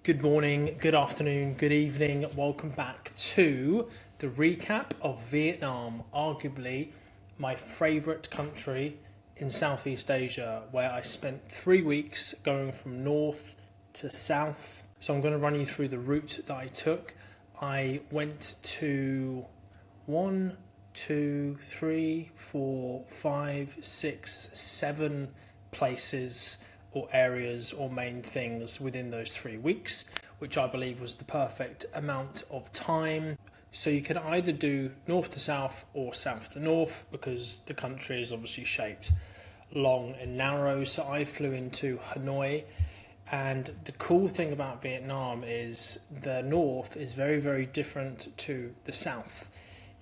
Good morning, good afternoon, good evening. Welcome back to the recap of Vietnam, arguably my favourite country in Southeast Asia, where I spent 3 weeks going from north to south. So I'm going to run you through the route that I took. I went to 1, 2, 3, 4, 5, 6, 7 places or areas or main things within those 3 weeks, which I believe was the perfect amount of time. So you can either do north to south or south to north, because the country is obviously shaped long and narrow. So I flew into Hanoi, and the cool thing about Vietnam is the north is very, very different to the south.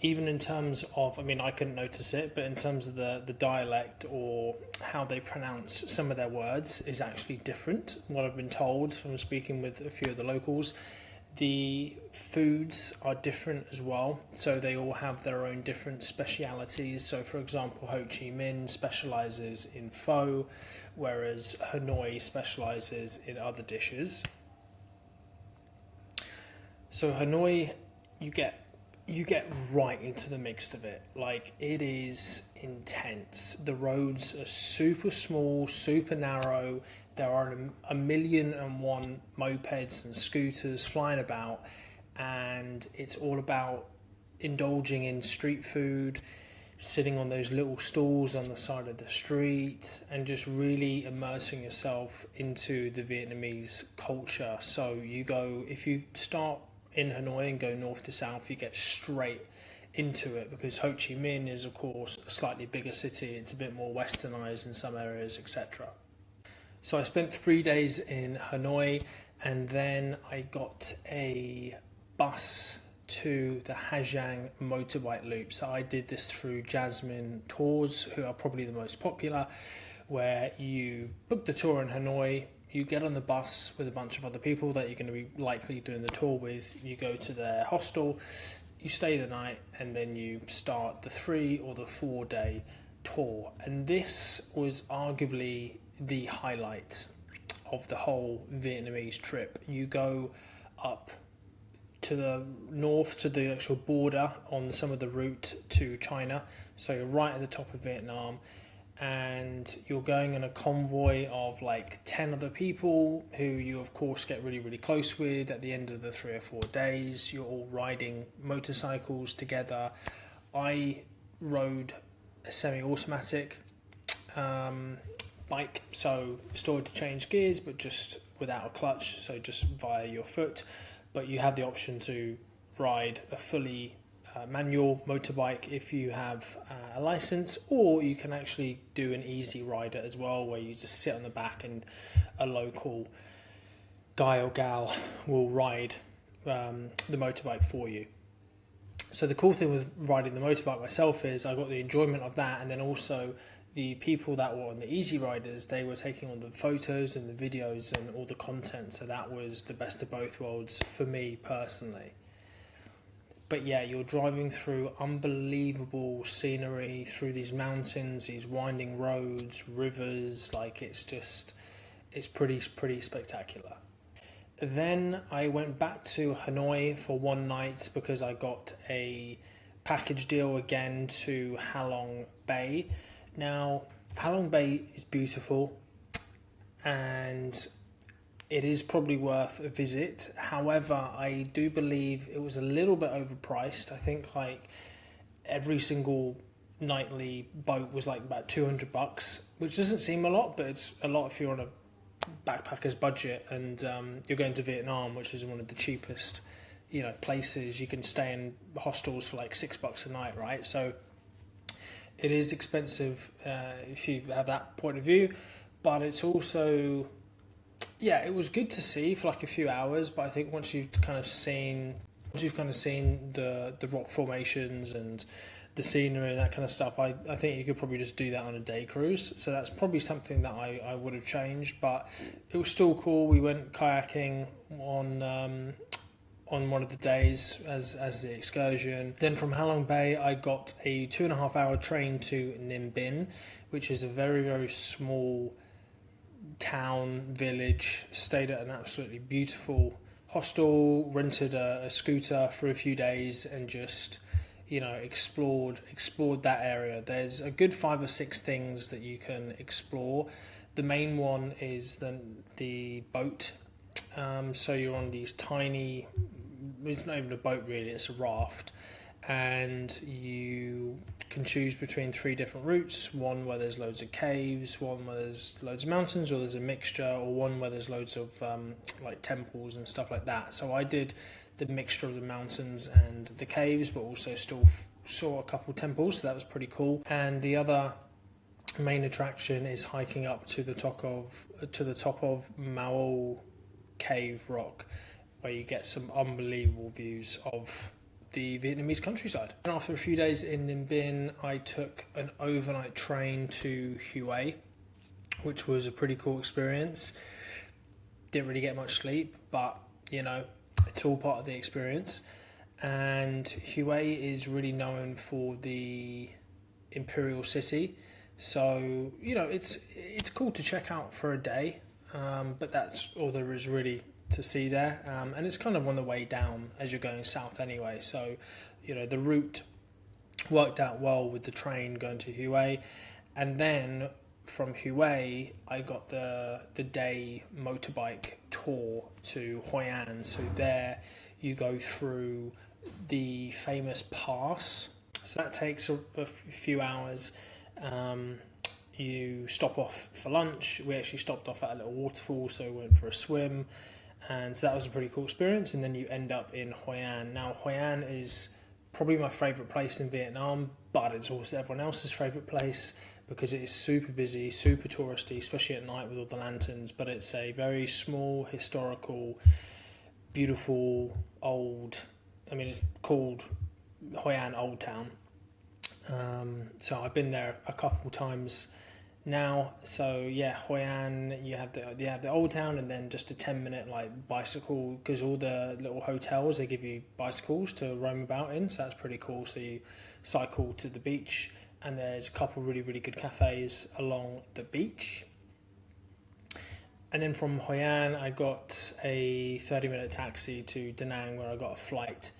Even in terms of, I couldn't notice it, but in terms of the dialect or how they pronounce some of their words is actually different. What I've been told from speaking with a few of the locals, the foods are different as well. So they all have their own different specialities. So for example, Ho Chi Minh specializes in pho, whereas Hanoi specializes in other dishes. So Hanoi, you get right into the mix of it. Like, it is intense. The roads are super small, super narrow. There are 1,000,001 mopeds and scooters flying about, and it's all about indulging in street food, sitting on those little stools on the side of the street, and just really immersing yourself into the Vietnamese culture. So if you start in Hanoi and go north to south, you get straight into it, because Ho Chi Minh is of course a slightly bigger city. It's a bit more westernized in some areas, etc. So I spent 3 days in Hanoi, and then I got a bus to the Ha Giang motorbike loop. So I did this through Jasmine Tours, who are probably the most popular, where you book the tour in Hanoi. You get on the bus with a bunch of other people that you're going to be likely doing the tour with. You go to their hostel, you stay the night, and then you start the 3 or the 4 day tour. And this was arguably the highlight of the whole Vietnamese trip. You go up to the north to the actual border on some of the route to China. So you're right at the top of Vietnam, and you're going in a convoy of like 10 other people who you of course get really, really close with. At the end of the 3 or 4 days, you're all riding motorcycles together. I rode a semi-automatic bike, so still had to change gears, but just without a clutch, so just via your foot. But you have the option to ride a fully manual motorbike if you have a license, or you can actually do an easy rider as well, where you just sit on the back and a local guy or gal will ride the motorbike for you. So the cool thing with riding the motorbike myself is I got the enjoyment of that, and then also the people that were on the easy riders, they were taking on the photos and the videos and all the content, so that was the best of both worlds for me personally. But yeah, you're driving through unbelievable scenery, through these mountains, these winding roads, rivers. Like, it's pretty spectacular. Then I went back to Hanoi for 1 night because I got a package deal again to Ha Long Bay. Now, Ha Long Bay is beautiful, and it is probably worth a visit. However, I do believe it was a little bit overpriced. I think like every single nightly boat was like about $200, which doesn't seem a lot, but it's a lot if you're on a backpacker's budget, and you're going to Vietnam, which is one of the cheapest, places. You can stay in hostels for like $6 a night, right? So it is expensive if you have that point of view, but it's also, yeah, it was good to see for like a few hours. But I think once you've kind of seen the rock formations and the scenery and that kind of stuff, I think you could probably just do that on a day cruise. So that's probably something that I would have changed, but it was still cool. We went kayaking on one of the days as the excursion. Then from Ha Long Bay, I got a 2.5 hour train to Ninh Binh, which is a very, very small town, village, stayed at an absolutely beautiful hostel, rented a scooter for a few days, and just, explored that area. There's a good 5 or 6 things that you can explore. The main one is the boat. So you're on these tiny, it's not even a boat really, it's a raft, and you can choose between 3 different routes: one where there's loads of caves, one where there's loads of mountains, or there's a mixture, or one where there's loads of like temples and stuff like that. So I did the mixture of the mountains and the caves, but also still saw a couple temples, so that was pretty cool. And the other main attraction is hiking up to the top of Mao Cave Rock, where you get some unbelievable views of the Vietnamese countryside. And after a few days in Ninh Binh, I took an overnight train to Hue, which was a pretty cool experience. Didn't really get much sleep, but it's all part of the experience. And Hue is really known for the imperial city, so it's cool to check out for a day, but that's all there is really to see there, and it's kind of on the way down as you're going south anyway, so the route worked out well with the train going to Hue. And then from Hue I got the day motorbike tour to Hoi An. So there you go through the famous pass, so that takes a few hours. You stop off for lunch. We actually stopped off at a little waterfall, so we went for a swim, and so that was a pretty cool experience. And then you end up in Hoi An. Now, Hoi An is probably my favourite place in Vietnam, but it's also everyone else's favourite place because it is super busy, super touristy, especially at night with all the lanterns. But it's a very small, historical, beautiful, old, it's called Hoi An Old Town. So I've been there a couple times now. So yeah, Hoi An, you have the old town, and then just a 10-minute bicycle, because all the little hotels, they give you bicycles to roam about in, so that's pretty cool. So you cycle to the beach, and there's a couple really, really good cafes along the beach. And then from Hoi An, I got a 30-minute taxi to Da Nang, where I got a flight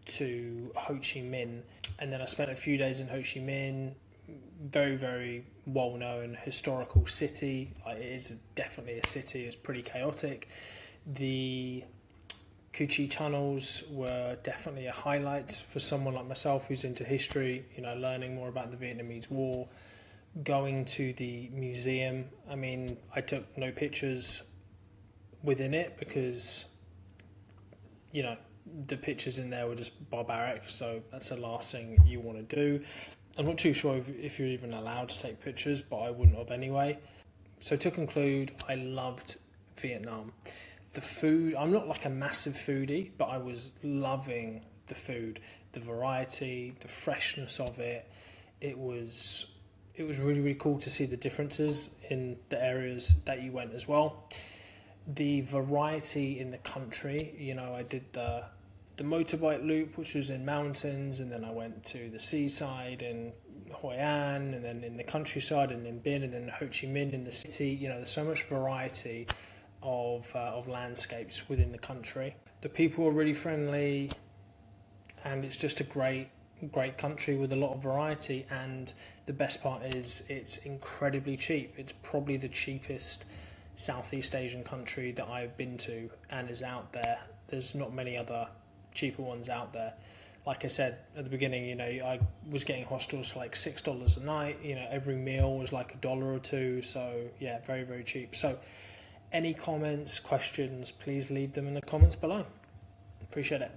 to Ho Chi Minh. And then I spent a few days in Ho Chi Minh. Very, very well-known historical city. It is definitely a city. It's pretty chaotic. The Cu Chi tunnels were definitely a highlight for someone like myself who's into history, learning more about the Vietnamese War. Going to the museum, I took no pictures within it because, the pictures in there were just barbaric, so that's the last thing you want to do. I'm not too sure if you're even allowed to take pictures, but I wouldn't have anyway. So to conclude, I loved Vietnam. The food, I'm not like a massive foodie, but I was loving the food, the variety, the freshness of it. It was really, really cool to see the differences in the areas that you went as well. The variety in the country, I did the motorbike loop, which was in mountains, and then I went to the seaside in Hoi An, and then in the countryside in Ninh Binh, and then Ho Chi Minh in the city. There's so much variety of landscapes within the country. The people are really friendly, and it's just a great country with a lot of variety. And the best part is it's incredibly cheap. It's probably the cheapest Southeast Asian country that I've been to and is out there. There's not many other cheaper ones out there. Like I said at the beginning, I was getting hostels for like $6 a night. Every meal was like $1 or $2. So yeah, very, very cheap. So any comments, questions, please leave them in the comments below. Appreciate it.